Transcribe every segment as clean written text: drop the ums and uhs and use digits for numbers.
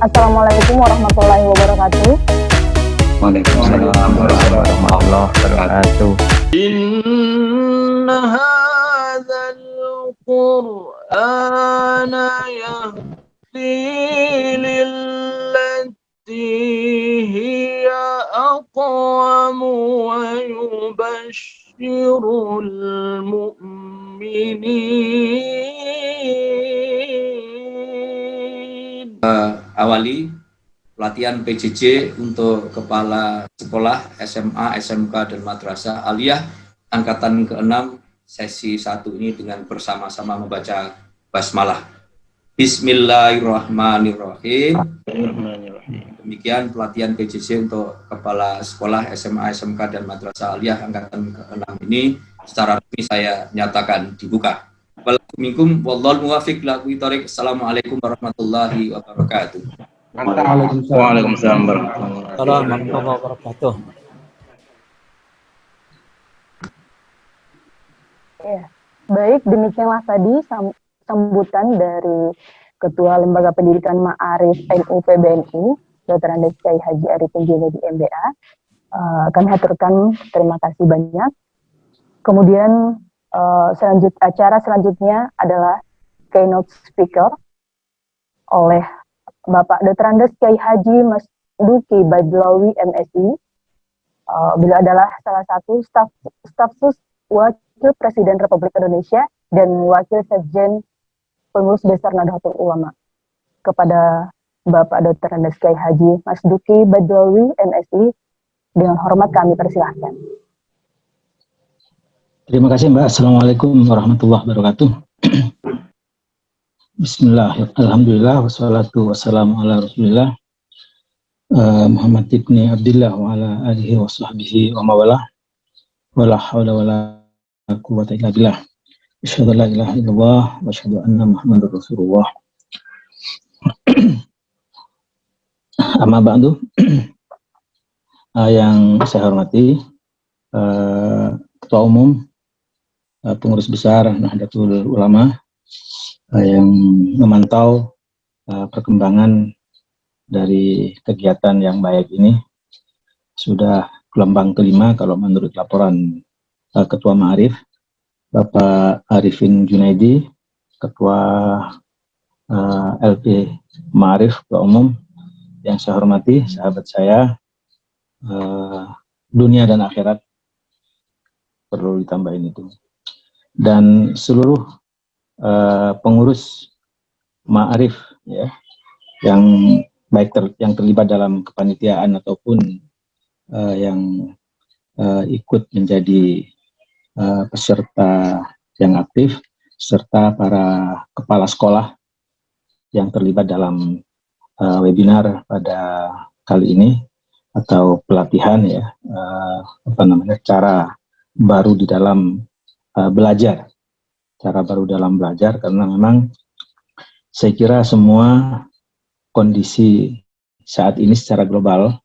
Assalamualaikum warahmatullahi wabarakatuh. Waalaikumsalam warahmatullahi wabarakatuh. Inna hadzal Qur'ana yahdi lillati hiya aqwam wa yubashshirul mu'minin. Awali pelatihan PJJ untuk kepala sekolah SMA, SMK, dan Madrasah Aliyah angkatan ke-6 sesi 1 ini dengan bersama-sama membaca basmalah. Bismillahirrahmanirrahim. Demikian pelatihan PJJ untuk kepala sekolah SMA, SMK, dan Madrasah Aliyah angkatan ke-6 ini secara resmi saya nyatakan dibuka. Assalamualaikum warahmatullahi wabarakatuh. Waalaikumsalam warahmatullahi wabarakatuh. Ya, baik, demikianlah tadi sambutan dari Ketua Lembaga Pendidikan Ma'arif NU PBNI, Dr. Andes Kyai Haji Arifin Junaidi MBA. Kami haturkan terima kasih banyak. Kemudian acara selanjutnya adalah keynote speaker oleh Bapak Dr. Andes Kyai Haji Mas Duki Badlawi MSI. Beliau adalah salah satu staf sus Wakil Presiden Republik Indonesia dan Wakil Sekjen Pengurus Besar Nahdlatul Ulama. Kepada Bapak Dr. Andes Kyai Haji Mas Duki Badlawi MSI, dengan hormat kami persilahkan. Terima kasih Mbak. Assalamualaikum warahmatullahi wabarakatuh. Bismillah, alhamdulillah, wassalatu wassalamu ala rasulillah Muhammad ibni Abdillah wa ala alihi wa sahbihi wa mawalah wa la hawla wa la quwwata illa billah. Asyhadu an la ilaha illallah wa asyhadu anna Muhammadar Rasulullah. Amma ba'du. Yang saya hormati Ketua Umum Pengurus Besar Nahdlatul Ulama yang memantau perkembangan dari kegiatan yang baik ini. Sudah gelombang kelima kalau menurut laporan Ketua Ma'arif, Bapak Arifin Junaidi, Ketua LP Ma'arif, Ketua Umum, yang saya hormati, sahabat saya, dunia dan akhirat, perlu ditambahin itu, dan seluruh pengurus Ma'arif ya, yang baik yang terlibat dalam kepanitiaan ataupun yang ikut menjadi peserta yang aktif, serta para kepala sekolah yang terlibat dalam webinar pada kali ini atau pelatihan ya, cara baru di dalam belajar. Cara baru dalam belajar, karena memang saya kira semua kondisi saat ini secara global,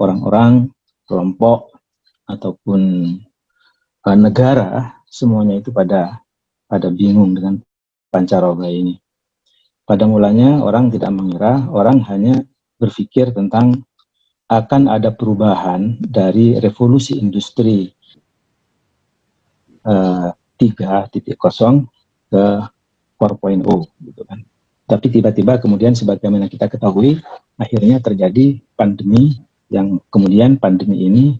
orang-orang, kelompok, ataupun negara, semuanya itu pada bingung dengan pancaroba ini. Pada mulanya orang tidak mengira, orang hanya berpikir tentang akan ada perubahan dari revolusi industri 3.0 ke 4.0 gitu kan. Tapi tiba-tiba kemudian sebagaimana kita ketahui, akhirnya terjadi pandemi, yang kemudian pandemi ini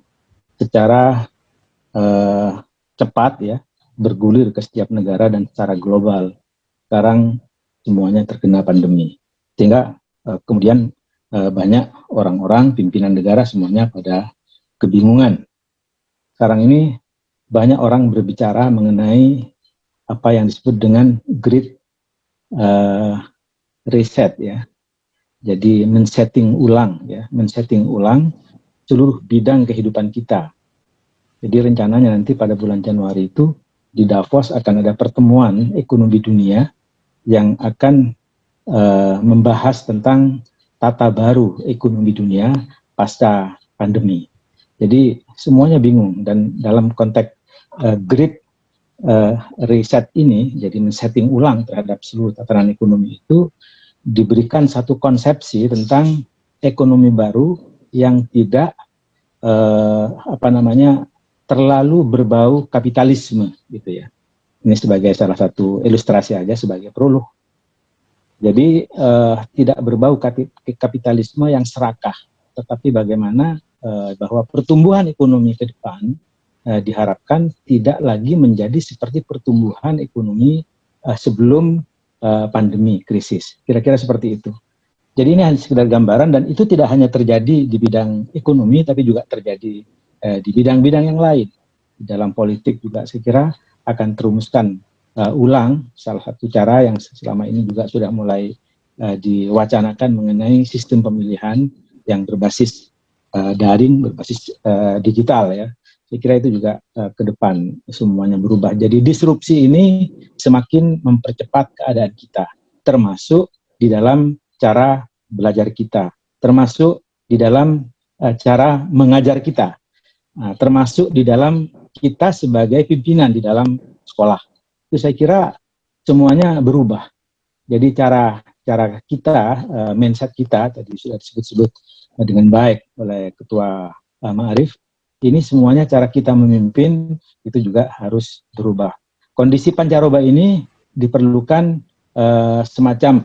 secara cepat ya bergulir ke setiap negara dan secara global. Sekarang semuanya terkena pandemi, sehingga kemudian banyak orang-orang, pimpinan negara semuanya pada kebingungan. Sekarang ini banyak orang berbicara mengenai apa yang disebut dengan Great Reset ya. Jadi men-setting ulang seluruh bidang kehidupan kita. Jadi rencananya nanti pada bulan Januari itu di Davos akan ada pertemuan ekonomi dunia yang akan membahas tentang tata baru ekonomi dunia pasca pandemi. Jadi semuanya bingung, dan dalam konteks Great Reset ini, jadi men-setting ulang terhadap seluruh tatanan ekonomi itu, diberikan satu konsepsi tentang ekonomi baru yang tidak terlalu berbau kapitalisme gitu ya. Ini sebagai salah satu ilustrasi aja sebagai prolog. Jadi tidak berbau kapitalisme yang serakah, tetapi bagaimana bahwa pertumbuhan ekonomi ke depan diharapkan tidak lagi menjadi seperti pertumbuhan ekonomi sebelum pandemi krisis. Kira-kira seperti itu. Jadi ini hanya sekedar gambaran, dan itu tidak hanya terjadi di bidang ekonomi, tapi juga terjadi di bidang-bidang yang lain. Dalam politik juga saya kira akan terumuskan ulang salah satu cara yang selama ini juga sudah mulai diwacanakan mengenai sistem pemilihan yang berbasis daring, berbasis digital ya. Saya kira itu juga ke depan semuanya berubah. Jadi disrupsi ini semakin mempercepat keadaan kita, termasuk di dalam cara belajar kita, termasuk di dalam cara mengajar kita, termasuk di dalam kita sebagai pimpinan di dalam sekolah. Itu saya kira semuanya berubah. Jadi cara kita, mindset kita tadi sudah disebut-sebut dengan baik oleh Ketua Ma'arif, ini semuanya cara kita memimpin itu juga harus berubah. Kondisi pancaroba ini diperlukan semacam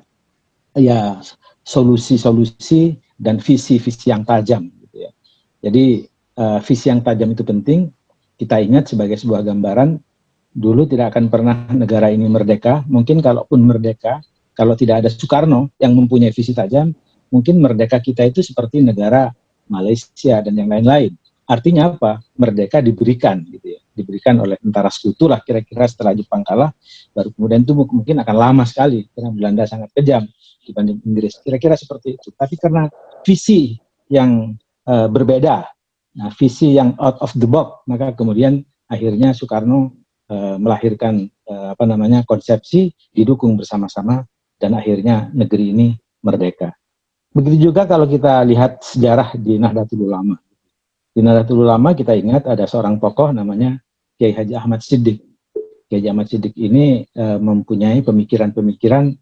ya solusi-solusi dan visi-visi yang tajam gitu ya. Jadi visi yang tajam itu penting. Kita ingat sebagai sebuah gambaran, dulu tidak akan pernah negara ini merdeka. Mungkin kalaupun merdeka, kalau tidak ada Soekarno yang mempunyai visi tajam, mungkin merdeka kita itu seperti negara Malaysia dan yang lain-lain. Artinya apa? Merdeka diberikan gitu ya. Diberikan oleh tentara sekutu lah kira-kira setelah Jepang kalah, baru kemudian itu mungkin akan lama sekali karena Belanda sangat kejam dibanding Inggris, kira-kira seperti itu. Tapi karena visi yang berbeda, visi yang out of the box, maka kemudian akhirnya Soekarno melahirkan konsepsi, didukung bersama-sama, dan akhirnya negeri ini merdeka. Begitu juga kalau kita lihat sejarah di Nahdlatul Ulama. Di Nahdlatul Ulama kita ingat ada seorang tokoh namanya Kiai Haji Ahmad Siddiq. Kiai Haji Ahmad Siddiq ini mempunyai pemikiran-pemikiran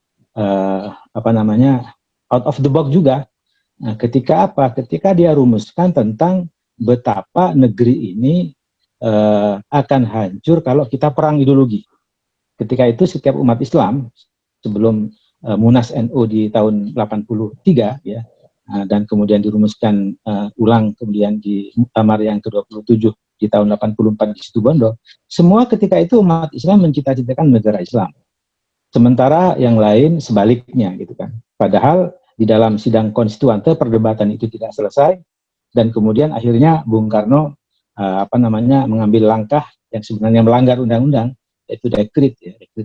out of the box juga. Nah, ketika dia rumuskan tentang betapa negeri ini akan hancur kalau kita perang ideologi. Ketika itu setiap umat Islam sebelum Munas NU di tahun 83 ya, dan kemudian dirumuskan ulang kemudian di Muktamar yang ke-27 di tahun 84 di Situbondo, semua ketika itu umat Islam mencita-citakan negara Islam. Sementara yang lain sebaliknya gitu kan. Padahal di dalam sidang konstituante perdebatan itu tidak selesai, dan kemudian akhirnya Bung Karno mengambil langkah yang sebenarnya melanggar undang-undang, yaitu dekret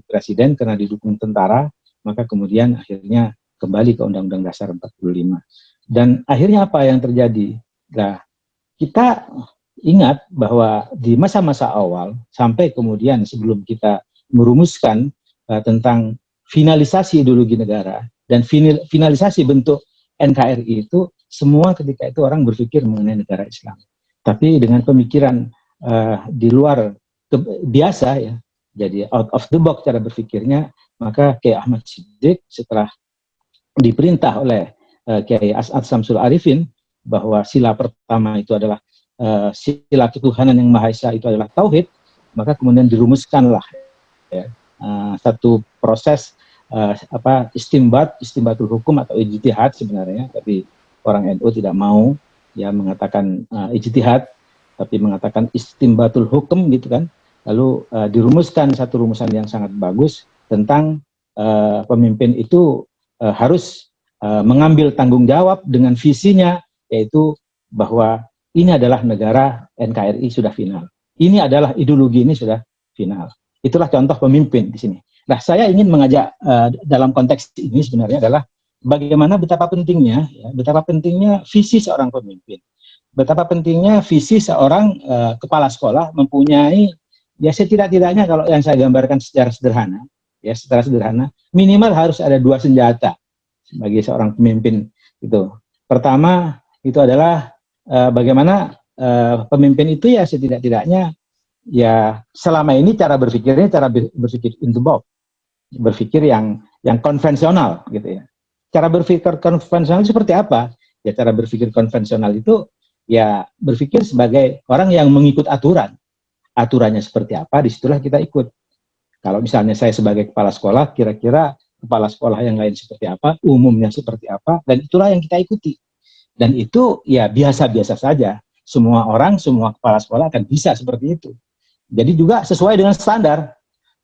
presiden karena didukung tentara, maka kemudian akhirnya kembali ke Undang-Undang Dasar 45. Dan akhirnya apa yang terjadi? Nah, kita ingat bahwa di masa-masa awal sampai kemudian sebelum kita merumuskan tentang finalisasi ideologi negara dan finalisasi bentuk NKRI itu, semua ketika itu orang berpikir mengenai negara Islam. Tapi dengan pemikiran di luar biasa ya, jadi out of the box cara berpikirnya, maka Kiai Ahmad Siddiq setelah diperintah oleh Kiai As'ad Samsul Arifin bahwa sila pertama itu adalah sila ketuhanan yang Maha Esa, itu adalah tauhid, maka kemudian dirumuskanlah ya, satu proses istimbatul hukum atau ijtihad sebenarnya, tapi orang NU tidak mau ya mengatakan ijtihad, tapi mengatakan istimbatul hukum gitu kan. Lalu dirumuskan satu rumusan yang sangat bagus tentang pemimpin itu harus mengambil tanggung jawab dengan visinya, yaitu bahwa ini adalah negara NKRI sudah final. Ini adalah ideologi ini sudah final. Itulah contoh pemimpin di sini. Nah, saya ingin mengajak dalam konteks ini sebenarnya adalah bagaimana betapa pentingnya visi seorang pemimpin. Betapa pentingnya visi seorang kepala sekolah mempunyai, ya setidak-tidaknya kalau yang saya gambarkan secara sederhana, minimal harus ada 2 senjata bagi seorang pemimpin itu. Pertama itu adalah bagaimana pemimpin itu ya setidak-tidaknya ya selama ini cara berpikirnya cara berpikir in the box, berpikir yang konvensional gitu ya. Cara berpikir konvensional seperti apa? Ya cara berpikir konvensional itu ya berpikir sebagai orang yang mengikut aturan. Aturannya seperti apa, disitulah kita ikut. Kalau misalnya saya sebagai kepala sekolah, kira-kira kepala sekolah yang lain seperti apa, umumnya seperti apa, dan itulah yang kita ikuti. Dan itu ya biasa-biasa saja. Semua orang, semua kepala sekolah akan bisa seperti itu. Jadi juga sesuai dengan standar,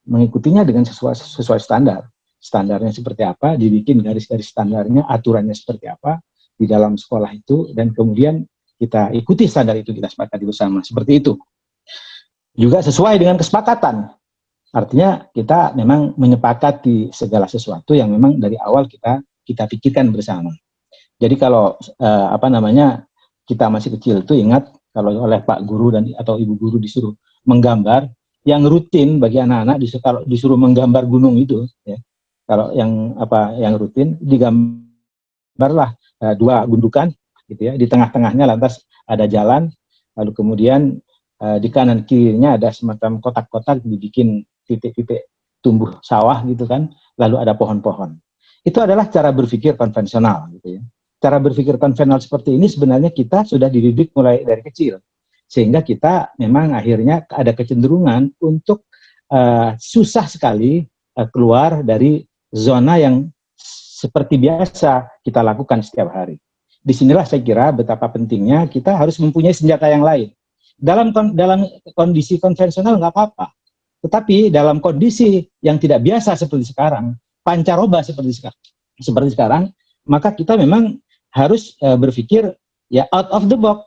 mengikutinya dengan sesuai standar. Standarnya seperti apa, dibikin garis-garis standarnya, aturannya seperti apa di dalam sekolah itu, dan kemudian kita ikuti standar itu, kita sepakati bersama, seperti itu. Juga sesuai dengan kesepakatan, artinya kita memang menyepakati segala sesuatu yang memang dari awal kita pikirkan bersama. Jadi kalau kita masih kecil itu ingat kalau oleh Pak Guru atau Ibu Guru disuruh menggambar, yang rutin bagi anak-anak disuruh menggambar gunung itu, ya. Kalau yang rutin digambarlah dua gundukan gitu ya, di tengah-tengahnya lantas ada jalan, lalu kemudian di kanan kirinya ada semacam kotak-kotak dibikin titik-titik tumbuh sawah gitu kan, lalu ada pohon-pohon. Itu adalah cara berpikir konvensional gitu ya. Cara berpikir konvensional seperti ini sebenarnya kita sudah dididik mulai dari kecil, sehingga kita memang akhirnya ada kecenderungan untuk susah sekali keluar dari zona yang seperti biasa kita lakukan setiap hari. Disinilah saya kira betapa pentingnya kita harus mempunyai senjata yang lain. Dalam kondisi konvensional nggak apa-apa, tetapi dalam kondisi yang tidak biasa seperti sekarang, pancaroba seperti sekarang, maka kita memang harus berpikir ya out of the box.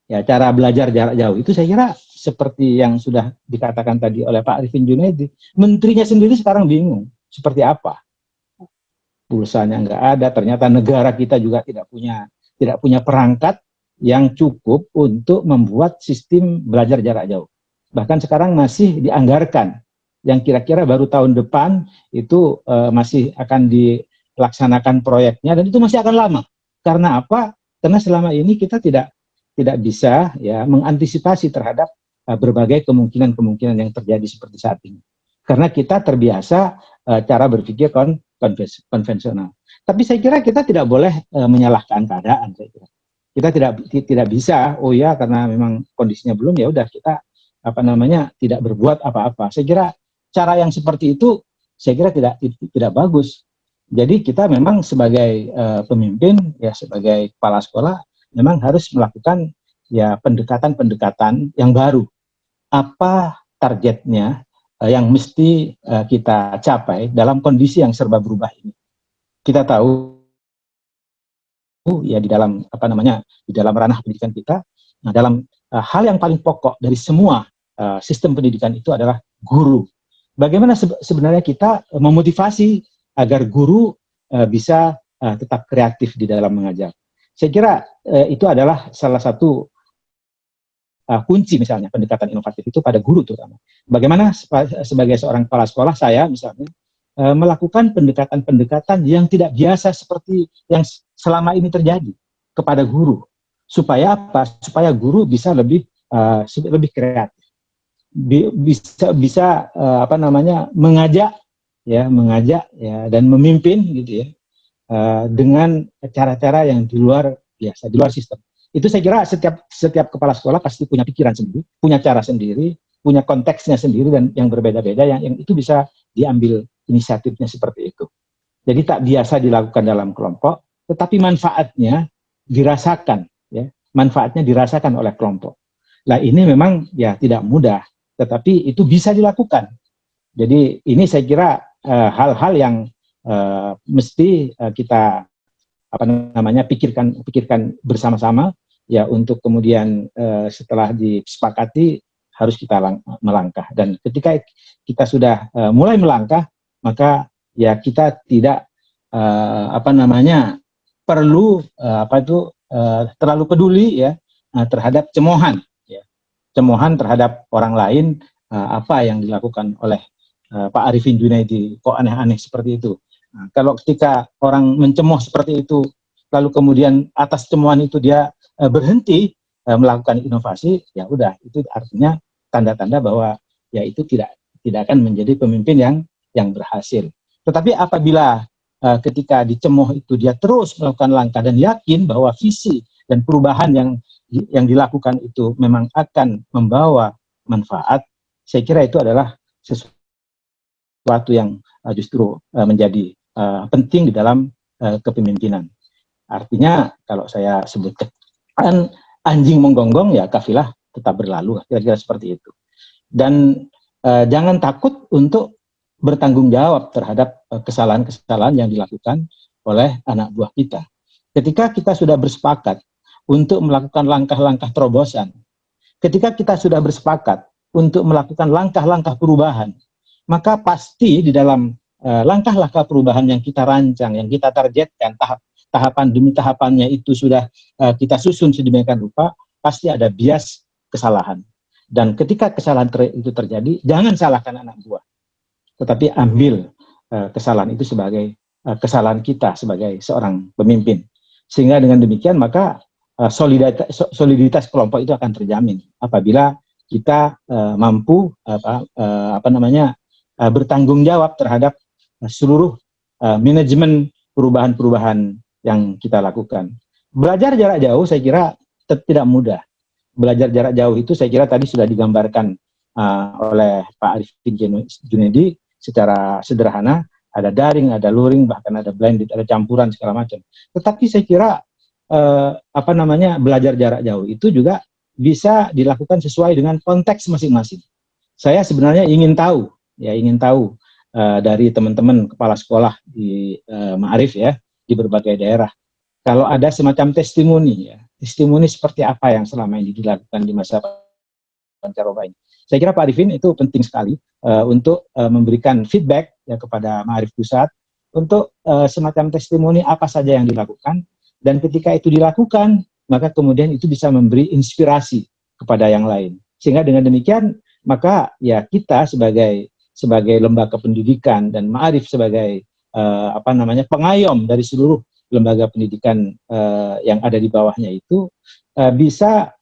Ya, cara belajar jarak jauh itu saya kira seperti yang sudah dikatakan tadi oleh Pak Arifin Junaidi, menterinya sendiri sekarang bingung seperti apa. Pulsanya nggak ada, ternyata negara kita juga tidak punya perangkat yang cukup untuk membuat sistem belajar jarak jauh. Bahkan sekarang masih dianggarkan, yang kira-kira baru tahun depan itu masih akan dilaksanakan proyeknya, dan itu masih akan lama. Karena apa? Karena selama ini kita tidak bisa ya mengantisipasi terhadap berbagai kemungkinan-kemungkinan yang terjadi seperti saat ini. Karena kita terbiasa cara berpikir konvensional. Tapi saya kira kita tidak boleh menyalahkan keadaan. Saya kira kita tidak bisa, oh ya karena memang kondisinya belum, ya udah kita tidak berbuat apa-apa. Saya kira cara yang seperti itu saya kira tidak bagus. Jadi kita memang sebagai pemimpin ya, sebagai kepala sekolah memang harus melakukan ya pendekatan-pendekatan yang baru. Apa targetnya yang mesti kita capai dalam kondisi yang serba berubah ini? Kita tahu ya di dalam di dalam ranah pendidikan kita, nah dalam hal yang paling pokok dari semua sistem pendidikan itu adalah guru. Bagaimana sebenarnya kita memotivasi agar guru bisa tetap kreatif di dalam mengajar? Saya kira itu adalah salah satu kunci, misalnya pendekatan inovatif itu pada guru terutama. Bagaimana sebagai seorang kepala sekolah saya misalnya melakukan pendekatan-pendekatan yang tidak biasa seperti yang selama ini terjadi kepada guru, supaya apa? Supaya guru bisa lebih kreatif, bisa mengajak ya dan memimpin gitu ya dengan cara-cara yang di luar biasa, di luar sistem. Itu saya kira setiap kepala sekolah pasti punya pikiran sendiri, punya cara sendiri, punya konteksnya sendiri dan yang berbeda-beda, yang itu bisa diambil inisiatifnya seperti itu. Jadi tak biasa dilakukan dalam kelompok, tetapi manfaatnya dirasakan, ya, manfaatnya dirasakan oleh kelompok. Nah ini memang ya tidak mudah, tetapi itu bisa dilakukan. Jadi ini saya kira hal-hal yang mesti kita pikirkan bersama-sama ya, untuk kemudian setelah disepakati harus kita melangkah, dan ketika kita sudah mulai melangkah, maka ya kita tidak perlu terlalu peduli ya terhadap cemohan terhadap orang lain, apa yang dilakukan oleh Pak Arifin Junaidi, kok aneh-aneh seperti itu. Nah, kalau ketika orang mencemooh seperti itu, lalu kemudian atas cemohan itu dia berhenti melakukan inovasi, ya udah, itu artinya tanda-tanda bahwa ya itu tidak akan menjadi pemimpin yang berhasil. Tetapi apabila ketika dicemooh itu dia terus melakukan langkah dan yakin bahwa visi dan perubahan yang dilakukan itu memang akan membawa manfaat, saya kira itu adalah sesuatu yang justru menjadi penting di dalam kepemimpinan. Artinya kalau saya sebutkan anjing menggonggong, ya kafilah tetap berlalu, kira-kira seperti itu. Dan jangan takut untuk bertanggung jawab terhadap kesalahan-kesalahan yang dilakukan oleh anak buah kita. Ketika kita sudah bersepakat untuk melakukan langkah-langkah terobosan, ketika kita sudah bersepakat untuk melakukan langkah-langkah perubahan, maka pasti di dalam langkah-langkah perubahan yang kita rancang, yang kita targetkan, tahapan demi tahapannya itu sudah kita susun sedemikian rupa, pasti ada bias kesalahan. Dan ketika kesalahan itu terjadi, jangan salahkan anak buah, tetapi ambil kesalahan itu sebagai kesalahan kita sebagai seorang pemimpin. Sehingga dengan demikian maka soliditas kelompok itu akan terjamin apabila kita mampu bertanggung jawab terhadap seluruh manajemen perubahan-perubahan yang kita lakukan. Belajar jarak jauh saya kira tidak mudah. Belajar jarak jauh itu saya kira tadi sudah digambarkan oleh Pak Arifin Junedi secara sederhana, ada daring, ada luring, bahkan ada blended, ada campuran segala macam. Tetapi saya kira belajar jarak jauh itu juga bisa dilakukan sesuai dengan konteks masing-masing. Saya sebenarnya ingin tahu dari teman-teman kepala sekolah di Ma'arif ya, di berbagai daerah, kalau ada semacam testimoni seperti apa yang selama ini dilakukan di masa pancaroba ini. Saya kira Pak Arifin itu penting sekali untuk memberikan feedback ya kepada Ma'arif Pusat untuk semacam testimoni apa saja yang dilakukan, dan ketika itu dilakukan maka kemudian itu bisa memberi inspirasi kepada yang lain, sehingga dengan demikian maka ya kita sebagai lembaga pendidikan dan Ma'arif sebagai pengayom dari seluruh lembaga pendidikan yang ada di bawahnya itu bisa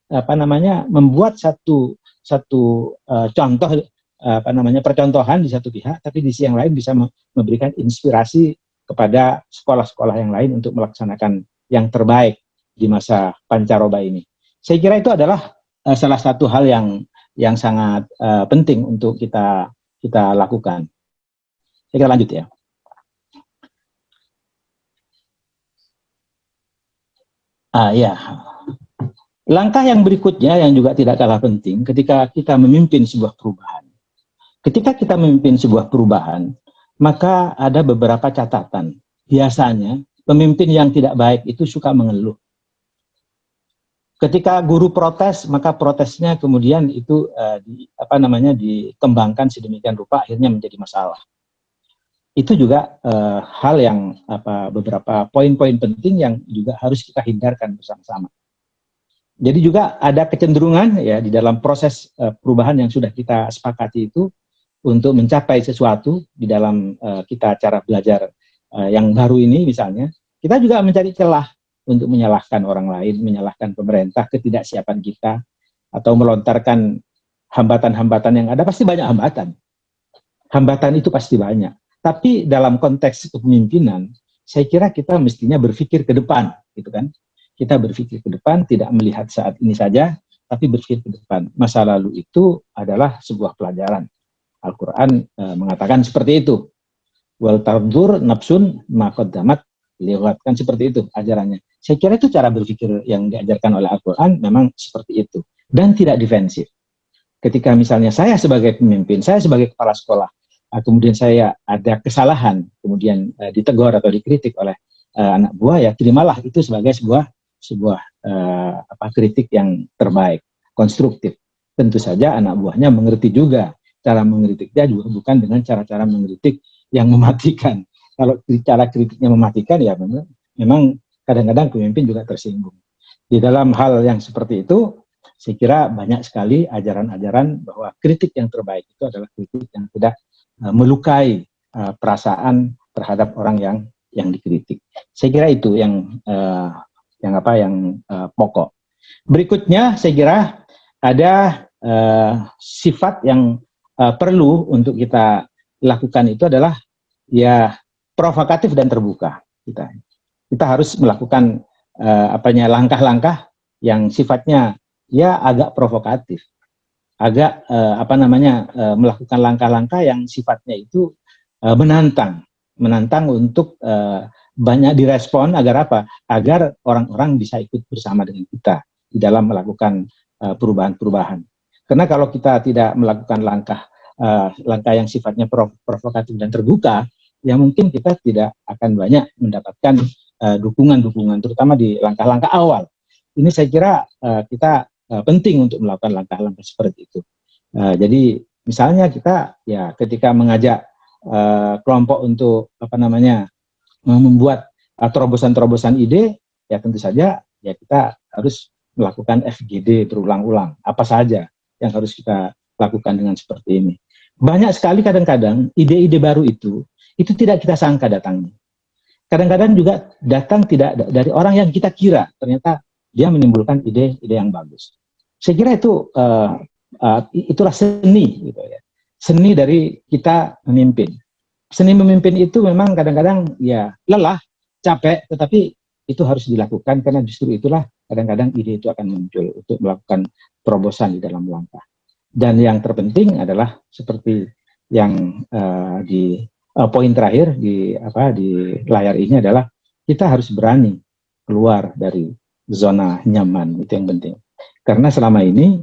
membuat satu contoh percontohan di satu pihak, tapi di sisi yang lain bisa memberikan inspirasi kepada sekolah-sekolah yang lain untuk melaksanakan yang terbaik di masa pancaroba ini. Saya kira itu adalah salah satu hal yang sangat penting untuk kita lakukan. Saya kira lanjut ya. Ya. Langkah yang berikutnya yang juga tidak kalah penting ketika kita memimpin sebuah perubahan. Ketika kita memimpin sebuah perubahan, maka ada beberapa catatan. Biasanya pemimpin yang tidak baik itu suka mengeluh. Ketika guru protes, maka protesnya kemudian itu dikembangkan sedemikian rupa akhirnya menjadi masalah. Itu juga hal yang beberapa poin-poin penting yang juga harus kita hindarkan bersama-sama. Jadi juga ada kecenderungan ya di dalam proses perubahan yang sudah kita sepakati itu untuk mencapai sesuatu di dalam kita cara belajar yang baru ini misalnya, kita juga mencari celah untuk menyalahkan orang lain, menyalahkan pemerintah, ketidaksiapan kita, atau melontarkan hambatan-hambatan yang ada. Pasti banyak hambatan. Hambatan itu pasti banyak. Tapi dalam konteks kepemimpinan, saya kira kita mestinya berpikir ke depan, gitu kan? Kita berpikir ke depan, tidak melihat saat ini saja, tapi berpikir ke depan. Masa lalu itu adalah sebuah pelajaran. Al-Quran mengatakan seperti itu. Wal tardur nafsun ma qaddamat liwat, kan seperti itu ajarannya. Saya kira itu cara berpikir yang diajarkan oleh Al-Quran memang seperti itu. Dan tidak defensif. Ketika misalnya saya sebagai pemimpin, saya sebagai kepala sekolah, kemudian saya ada kesalahan, kemudian ditegur atau dikritik oleh anak buah, ya terimalah itu sebagai sebuah kritik yang terbaik, konstruktif. Tentu saja anak buahnya mengerti juga, cara mengkritiknya juga bukan dengan cara-cara mengkritik yang mematikan. Kalau cara kritiknya mematikan, ya memang kadang-kadang pemimpin juga tersinggung. Di dalam hal yang seperti itu, saya kira banyak sekali ajaran-ajaran bahwa kritik yang terbaik itu adalah kritik yang tidak melukai perasaan terhadap orang yang dikritik. Saya kira itu yang pokok. Berikutnya saya kira ada sifat yang perlu untuk kita lakukan itu adalah ya provokatif dan terbuka. Kita harus melakukan langkah-langkah yang sifatnya ya agak provokatif, agak melakukan langkah-langkah yang sifatnya itu menantang untuk banyak direspon agar apa? Agar orang-orang bisa ikut bersama dengan kita di dalam melakukan perubahan-perubahan. Karena kalau kita tidak melakukan langkah yang sifatnya provokatif dan terbuka, ya mungkin kita tidak akan banyak mendapatkan dukungan-dukungan, terutama di langkah-langkah awal. Ini saya kira kita penting untuk melakukan langkah-langkah seperti itu. Jadi misalnya kita ya ketika mengajak kelompok untuk membuat terobosan-terobosan ide, ya tentu saja ya kita harus melakukan FGD berulang-ulang. Apa saja yang harus kita lakukan dengan seperti ini. Banyak sekali kadang-kadang ide-ide baru itu tidak kita sangka datangnya. Kadang-kadang juga datang tidak dari orang yang kita kira, ternyata dia menimbulkan ide-ide yang bagus. Saya kira itu itulah seni, gitu ya. Seni dari kita memimpin. Seni memimpin itu memang kadang-kadang ya lelah, capek, tetapi itu harus dilakukan karena justru itulah kadang-kadang ide itu akan muncul untuk melakukan terobosan di dalam langkah. Dan yang terpenting adalah seperti yang di poin terakhir di layar ini adalah kita harus berani keluar dari zona nyaman, itu yang penting. Karena selama ini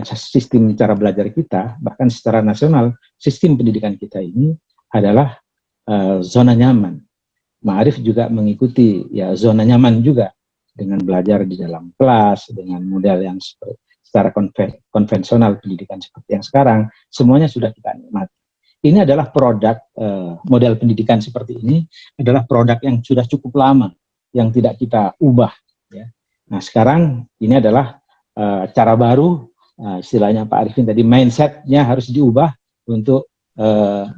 sistem cara belajar kita, bahkan secara nasional, sistem pendidikan kita ini adalah zona nyaman. Ma'arif juga mengikuti ya zona nyaman juga dengan belajar di dalam kelas, dengan model yang secara konvensional pendidikan seperti yang sekarang, semuanya sudah kita nikmati. Ini adalah produk model pendidikan seperti ini adalah produk yang sudah cukup lama, yang tidak kita ubah. Ya. Nah sekarang ini adalah cara baru, istilahnya Pak Arifin tadi, mindsetnya harus diubah untuk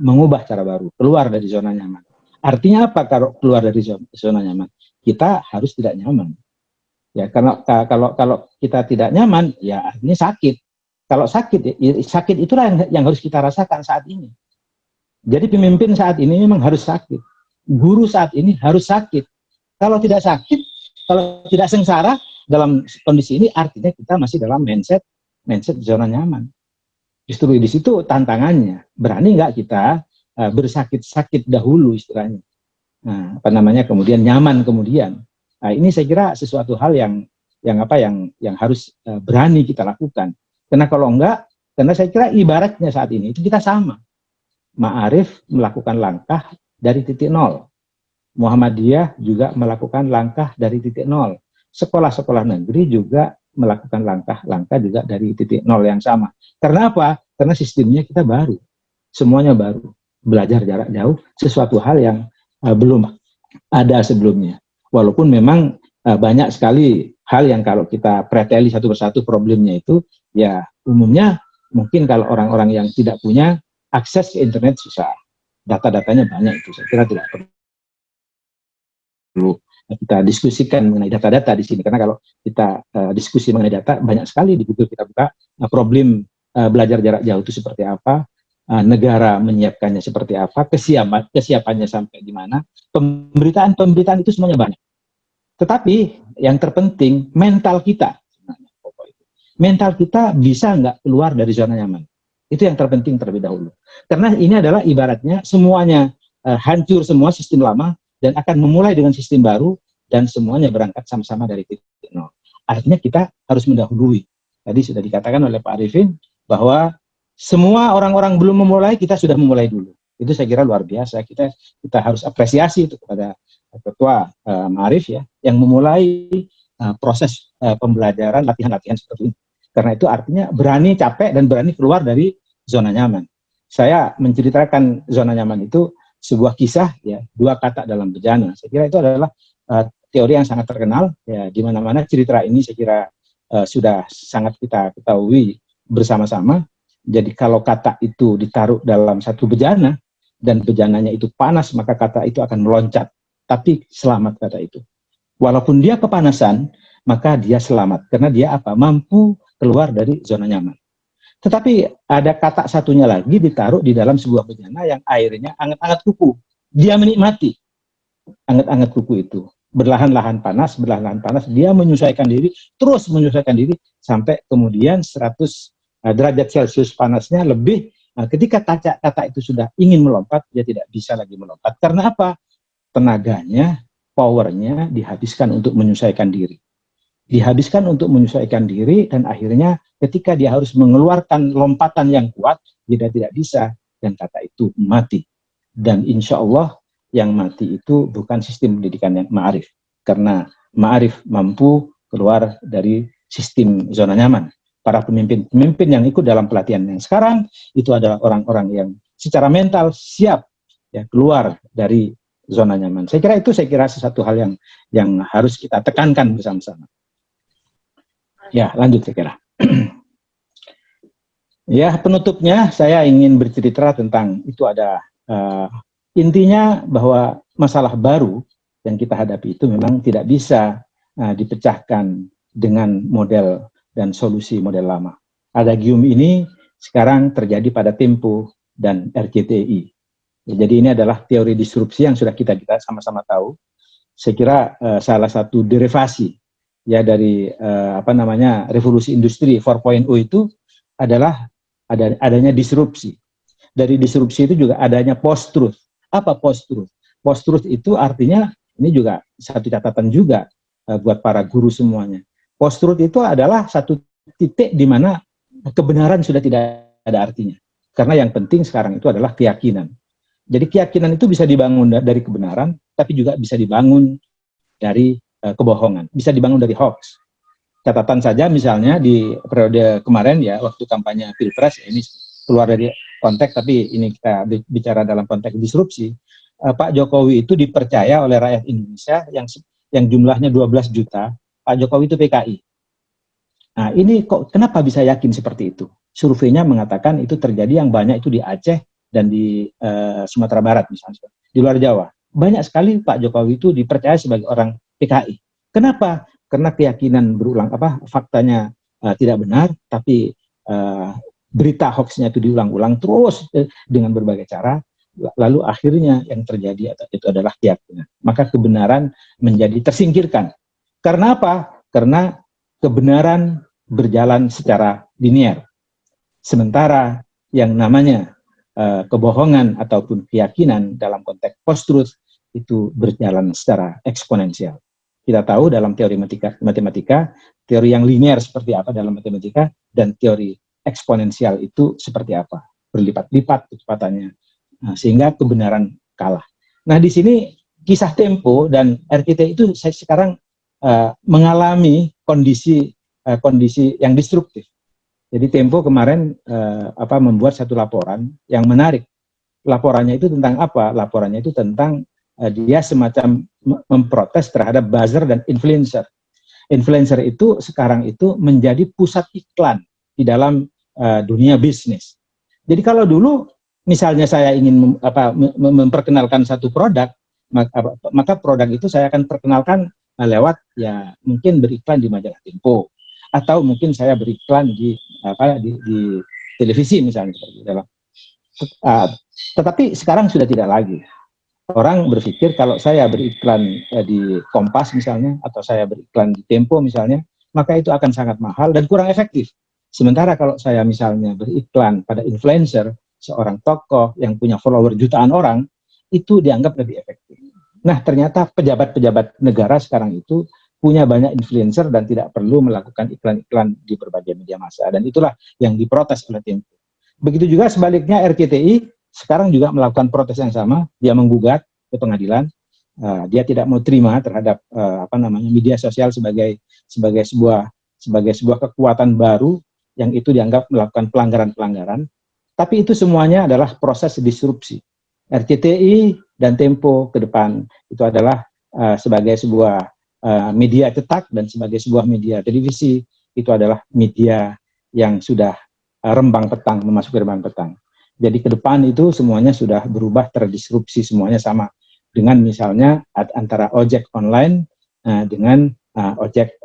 mengubah cara baru, keluar dari zona nyaman. Artinya apa kalau keluar dari zona nyaman? Kita harus tidak nyaman. Ya, karena kalau kita tidak nyaman, ya artinya sakit. Kalau sakit itulah yang harus kita rasakan saat ini. Jadi pemimpin saat ini memang harus sakit. Guru saat ini harus sakit. Kalau tidak sakit, kalau tidak sengsara dalam kondisi ini, artinya kita masih dalam mindset zona nyaman. Justru di situ tantangannya. Berani nggak kita bersakit-sakit dahulu istilahnya. Nah, kemudian nyaman kemudian. Nah, ini saya kira sesuatu hal yang harus berani kita lakukan. Karena kalau enggak, karena saya kira ibaratnya saat ini itu kita sama. Ma'arif melakukan langkah dari titik nol. Muhammadiyah juga melakukan langkah dari titik nol. Sekolah-sekolah negeri juga melakukan langkah-langkah juga dari titik nol yang sama. Karena apa? Karena sistemnya kita baru. Semuanya baru. Belajar jarak jauh, sesuatu hal yang belum ada sebelumnya. Walaupun memang banyak sekali hal yang kalau kita preteli satu persatu problemnya itu, ya umumnya mungkin kalau orang-orang yang tidak punya akses ke internet susah. Data-datanya banyak itu, saya kira tidak perlu kita diskusikan mengenai data-data di sini. Karena kalau kita diskusi mengenai data, banyak sekali di Google kita buka problem belajar jarak jauh itu seperti apa, negara menyiapkannya seperti apa, kesiapannya sampai di mana, pemberitaan itu semuanya banyak. Tetapi yang terpenting mental kita, mental kita bisa nggak keluar dari zona nyaman. Itu yang terpenting terlebih dahulu. Karena ini adalah ibaratnya semuanya hancur semua sistem lama dan akan memulai dengan sistem baru dan semuanya berangkat sama-sama dari titik nol. Artinya kita harus mendahului. Tadi sudah dikatakan oleh Pak Arifin bahwa semua orang-orang belum memulai, kita sudah memulai dulu. Itu saya kira luar biasa. Kita harus apresiasi itu kepada Ketua Ma'arif ya, yang memulai proses pembelajaran latihan-latihan seperti ini. Karena itu artinya berani capek dan berani keluar dari zona nyaman. Saya menceritakan zona nyaman itu sebuah kisah ya, 2 kata dalam bejana. Saya kira itu adalah teori yang sangat terkenal ya, di mana-mana cerita ini saya kira sudah sangat kita ketahui bersama-sama. Jadi kalau kata itu ditaruh dalam satu bejana dan bejananya itu panas, maka kata itu akan meloncat. Tapi selamat kata itu. Walaupun dia kepanasan, maka dia selamat. Karena dia apa? Mampu keluar dari zona nyaman. Tetapi ada kata satunya lagi ditaruh di dalam sebuah bejana yang airnya hangat-hangat kuku. dia menikmati anget-anget kuku itu. Berlahan-lahan panas, dia menyesuaikan diri, terus menyesuaikan diri, sampai kemudian 100 derajat Celcius panasnya lebih. Ketika kaca itu sudah ingin melompat, dia tidak bisa lagi melompat. Karena apa? Tenaganya, powernya dihabiskan untuk menyesuaikan diri. Dan akhirnya ketika dia harus mengeluarkan lompatan yang kuat, dia tidak bisa, dan kata itu mati. Dan insya Allah yang mati itu bukan sistem pendidikan yang ma'arif, karena ma'arif mampu keluar dari sistem zona nyaman. Para pemimpin yang ikut dalam pelatihan yang sekarang itu adalah orang-orang yang secara mental siap ya keluar dari zona nyaman. Saya kira sesuatu hal yang harus kita tekankan bersama-sama. Ya, lanjut saya kira. Ya, penutupnya saya ingin bercerita tentang itu ada intinya bahwa masalah baru yang kita hadapi itu memang tidak bisa dipecahkan dengan model dan solusi model lama. Adagium ini sekarang terjadi pada Tempo dan RCTI. Ya, jadi ini adalah teori disrupsi yang sudah kita sama-sama tahu. Saya kira salah satu derivasi ya dari revolusi industri 4.0 itu adalah adanya disrupsi. Dari disrupsi itu juga adanya post-truth. Apa post-truth? Post-truth itu artinya, ini juga satu catatan juga buat para guru semuanya. Post-truth itu adalah satu titik di mana kebenaran sudah tidak ada artinya. Karena yang penting sekarang itu adalah keyakinan. Jadi keyakinan itu bisa dibangun dari kebenaran, tapi juga bisa dibangun dari kebohongan, bisa dibangun dari hoax. Catatan saja misalnya di periode kemarin ya, waktu kampanye Pilpres, ini keluar dari konteks, tapi ini kita bicara dalam konteks disrupsi. Pak Jokowi itu dipercaya oleh rakyat Indonesia yang jumlahnya 12 juta, Pak Jokowi itu PKI. Nah ini kok kenapa bisa yakin seperti itu? Surveinya mengatakan itu terjadi yang banyak itu di Aceh dan di Sumatera Barat misalnya, di luar Jawa. Banyak sekali Pak Jokowi itu dipercaya sebagai orang PKI. Kenapa? Karena keyakinan faktanya tidak benar, tapi berita hoaxnya itu diulang-ulang terus dengan berbagai cara, lalu akhirnya yang terjadi itu adalah keyakinan. Maka kebenaran menjadi tersingkirkan. Karena apa? Karena kebenaran berjalan secara linear. Sementara yang namanya kebohongan ataupun keyakinan dalam konteks post-truth itu berjalan secara eksponensial. Kita tahu dalam teori matematika, teori yang linear seperti apa dalam matematika, dan teori eksponensial itu seperti apa, berlipat-lipat kecepatannya, sehingga kebenaran kalah. Nah di sini kisah Tempo dan RCTI itu saya sekarang mengalami kondisi yang disruptif. Jadi Tempo kemarin membuat satu laporan yang menarik. Laporannya itu tentang apa? Laporannya itu tentang dia semacam memprotes terhadap buzzer dan influencer. Influencer itu sekarang itu menjadi pusat iklan di dalam dunia bisnis. Jadi kalau dulu misalnya saya ingin memperkenalkan satu produk, maka produk itu saya akan perkenalkan lewat ya mungkin beriklan di majalah Tempo, atau mungkin saya beriklan di televisi misalnya seperti itu. Tetapi sekarang sudah tidak lagi. Orang berpikir kalau saya beriklan di Kompas misalnya, atau saya beriklan di Tempo misalnya, maka itu akan sangat mahal dan kurang efektif. Sementara kalau saya misalnya beriklan pada influencer, seorang tokoh yang punya follower jutaan orang, itu dianggap lebih efektif. Nah ternyata pejabat-pejabat negara sekarang itu punya banyak influencer dan tidak perlu melakukan iklan-iklan di berbagai media massa. Dan itulah yang diprotes oleh Tempo. Begitu juga sebaliknya RCTI sekarang juga melakukan protes yang sama. Dia menggugat ke pengadilan. Dia tidak mau terima terhadap media sosial sebagai sebuah kekuatan baru yang itu dianggap melakukan pelanggaran-pelanggaran. Tapi itu semuanya adalah proses disrupsi. RCTI dan Tempo ke depan itu adalah sebagai sebuah media cetak dan sebagai sebuah media televisi, itu adalah media yang sudah rembang petang, memasuki rembang petang. Jadi ke depan itu semuanya sudah berubah, terdisrupsi, semuanya sama. Dengan misalnya antara ojek online dengan ojek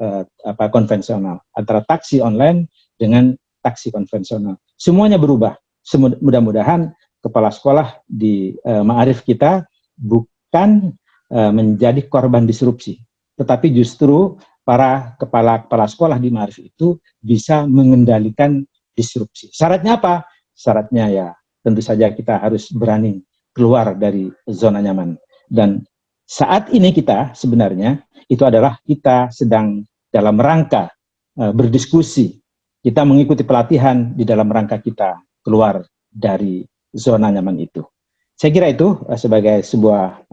konvensional, antara taksi online dengan taksi konvensional. Semuanya berubah. Mudah-mudahan kepala sekolah di Ma'arif kita bukan menjadi korban disrupsi, tetapi justru para kepala sekolah di Ma'arif itu bisa mengendalikan disrupsi. Syaratnya apa? Syaratnya ya tentu saja kita harus berani keluar dari zona nyaman. Dan saat ini kita sebenarnya itu adalah kita sedang dalam rangka berdiskusi. Kita mengikuti pelatihan di dalam rangka kita keluar dari zona nyaman itu. Saya kira itu sebagai sebuah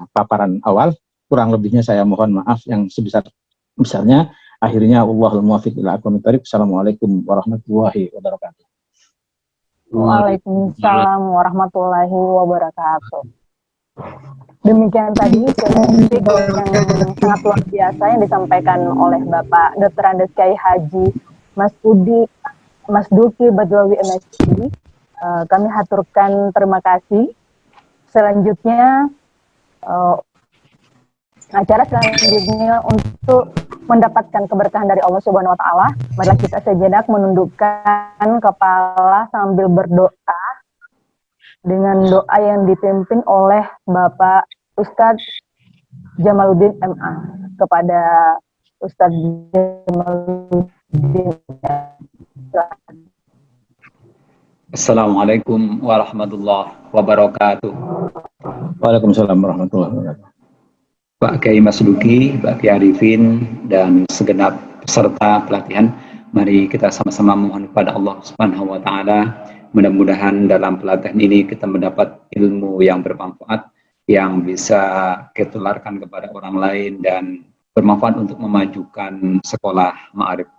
paparan awal. Kurang lebihnya saya mohon maaf yang sebesar-besarnya. Akhirnya Allahul muwaffiq ila aqwamit thoriq. Assalamualaikum warahmatullahi wabarakatuh. Waalaikumsalam warahmatullahi wabarakatuh. Demikian tadi kritik yang sangat luar biasa yang disampaikan oleh Bapak Dr. Andes Kyai Haji Mas Duki Badwawi MSc. Kami haturkan terima kasih. Selanjutnya acara selanjutnya untuk mendapatkan keberkahan dari Allah Subhanahu wa taala, marilah kita sejenak menundukkan kepala sambil berdoa dengan doa yang dipimpin oleh Bapak Ustadz Jamaluddin MA. Kepada Ustadz Jamaluddin. Assalamualaikum warahmatullahi wabarakatuh. Waalaikumsalam warahmatullahi wabarakatuh. Pak Kiai Mas Duki, Pak Kiai Arifin, dan segenap peserta pelatihan, mari kita sama-sama mohon kepada Allah Subhanahu wa taala, mudah-mudahan dalam pelatihan ini kita mendapat ilmu yang bermanfaat yang bisa kita tularkan kepada orang lain dan bermanfaat untuk memajukan sekolah Ma'arif.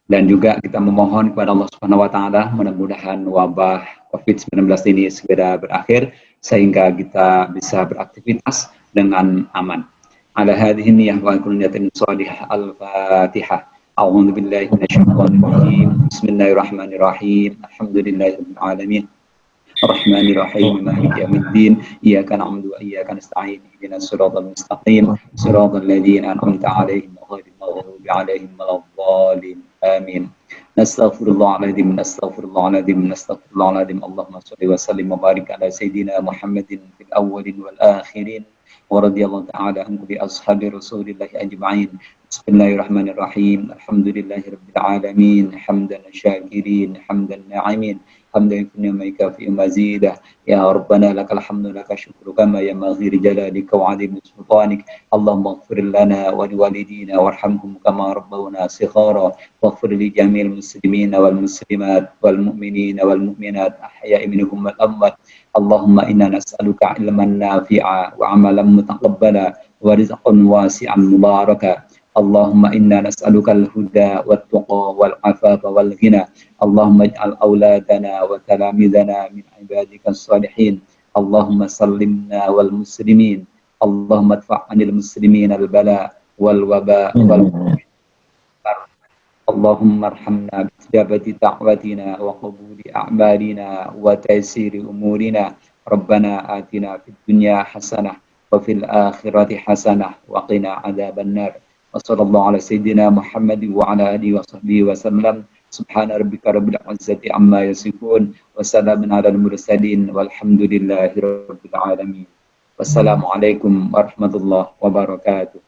Dan juga kita memohon kepada Allah Subhanahu wa taala, mudah-mudahan wabah COVID-19 ini segera berakhir sehingga kita bisa beraktivitas dengan aman. Ala hadhihi niyyah wa kullu niyatin shalihah. Al-Fatihah. A'udzu billahi minasyaitonir rajim. Bismillahirrahmanirrahim. Alhamdulillahirabbil alamin. Ar-Rahmanir Rahim. Maliki yaumiddin. Iyyaka na'budu wa iyyaka nasta'in. Ihdinas siratal mustaqim. Siratal ladzina an'amta 'alaihim ghairil maghdubi 'alaihim waladdallin. Amin. Nastaghfirullahaladzim, nastaghfirullahaladzim, nastaghfirullahaladzim. Allahumma sholli wa sallim wa barik ala sayyidina Muhammadin fil awwalin wal akhirin. Wa radiyallahu ta'ala an kulli ashabi Rasulillahi ajma'in. Bismillahirrahmanirrahim. Alhamdulillahirabbil alamin. Hamdan syakirin, hamdan na'imin. Hamdan yukafi fi mazidah. Ya Rabbana lakal hamdu laka syukru kama yanbaghi li jalalika wa 'azimi sultanik. Allahumma ighfir lana wa liwalidina warhamhum kama rabbawna shighara. Waghfir li jami'il muslimina wal muslimat wal mu'minina wal mu'minat ahya'i minhum wal amwat. Allahumma inna nas'aluka ilman nafi'a wa 'amalan mutaqabbala wa rizqan wasi'an mubaraka. Allahumma inna nas'aluka al-huda wat-tuqa wal-afafa wal-ghina. Allahumma ij'al auladana wa talamidana min ibadika as-salihin. Allahumma sallimna wal muslimin. Allahumma adfa' 'anil muslimin al-bala wal waba wal Allahumma arhamna bi ijabati da'watina wa qabuli a'malina wa taysiri umurina. Rabbana atina fid dunya hasanah wa fil akhirati hasanah wa qina adzaban nar. Wa sallallahu ala sayyidina Muhammad wa ala alihi wa sahbihi wa sallam. Subhana rabbika rabbil izzati amma yasifun wa salamun alal mursalin walhamdulillahi rabbil alamin. Wassalamualaikum warahmatullahi wabarakatuh.